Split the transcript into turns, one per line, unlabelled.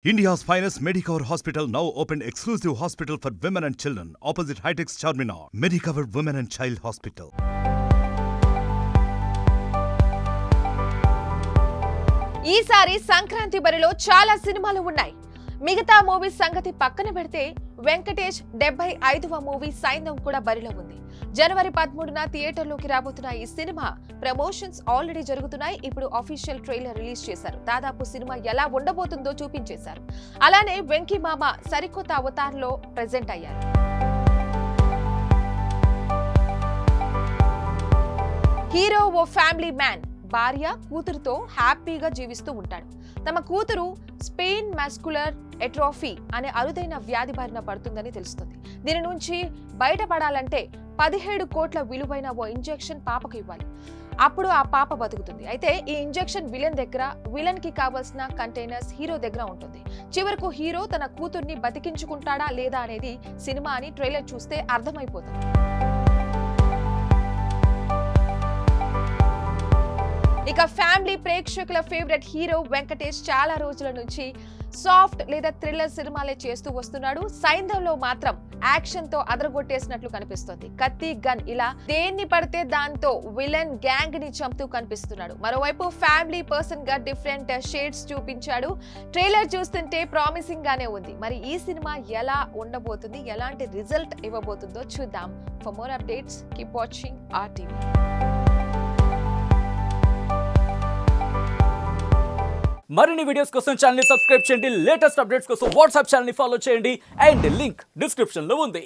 India's finest Medicover Hospital now opened exclusive hospital for women and children opposite High-Tech Charminar. Medicover Women and Child Hospital.
ఈసారి సంక్రాంతి బరిలో చాలా సినిమాలు ఉన్నాయి. మిగతా movies సంగతి పక్కన పెడితే వెంకటేష్ 75వ మూవీ సైంధం కూడా బరిలో ఉంది. జనవరి 13న థియేటర్లోకి రాబోతున్న ఈ సినిమా ప్రమోషన్స్ ఆల్రెడీ జరుగుతున్నాయి. ఇప్పుడు ఆఫీషియల్ ట్రైలర్ రిలీజ్ చేశారు. దాదాపు సినిమా ఎలా ఉండబోతుందో చూపించేశారు. అలానే వెంకీ మామ సరికొత్త అవతారంలో ప్రెజెంట్ అయ్యారు. హీరో ఓ ఫ్యామిలీ మ్యాన్ భార్య కూతురుతో హ్యాపీగా జీవిస్తూ ఉంటాడు. తమ కూతురు స్పెయిన్ మస్కులర్ ఎట్రోఫీ అనే అరుదైన వ్యాధి బారిన పడుతుందని తెలుస్తుంది. దీని నుంచి బయటపడాలంటే 17 కోట్ల విలువైన ఓ ఇంజెక్షన్ పాపకు ఇవ్వాలి. అప్పుడు ఆ పాప బతుకుతుంది. అయితే ఈ ఇంజెక్షన్ విలన్ కి కావాల్సిన కంటైనర్స్ హీరో దగ్గర ఉంటుంది. చివరకు హీరో తన కూతుర్ని బతికించుకుంటాడా లేదా అనేది సినిమా అని ట్రైలర్ చూస్తే అర్థమైపోతుంది. ఇక ఫ్యామిలీ ప్రేక్షకుల ఫేవరెట్ హీరో వెంకటేష్ చాలా రోజుల నుంచి సాఫ్ట్ లేదా థ్రిల్లర్ సినిమాలే చేస్తూ వస్తున్నాడు. సైంధంలో మాత్రం యాక్షన్ తో అదరగొట్టేసినట్లు కనిపిస్తోంది. కత్తి గన్ ఇలా దేన్ని పడితే దాంతో విలన్ గ్యాంగ్ ని చంపుతూ కనిపిస్తున్నాడు. మరోవైపు ఫ్యామిలీ పర్సన్ గా డిఫరెంట్ షేడ్స్ చూపించాడు. ట్రైలర్ చూస్తుంటే ప్రామిసింగ్ గానే ఉంది. మరి ఈ సినిమా ఎలా ఉండబోతుంది, ఎలాంటి రిజల్ట్ ఇవ్వబోతుందో చూద్దాం. For more updates keep watching RTV.
మరిన్ని వీడియోస్ కోసం ఛానల్ ని సబ్స్క్రైబ్ చేయండి. లేటెస్ట్ అప్డేట్స్ కోసం వాట్సాప్ ఛానల్ ని ఫాలో చేయండి. అండ్ లింక్ డిస్క్రిప్షన్ లో ఉంది.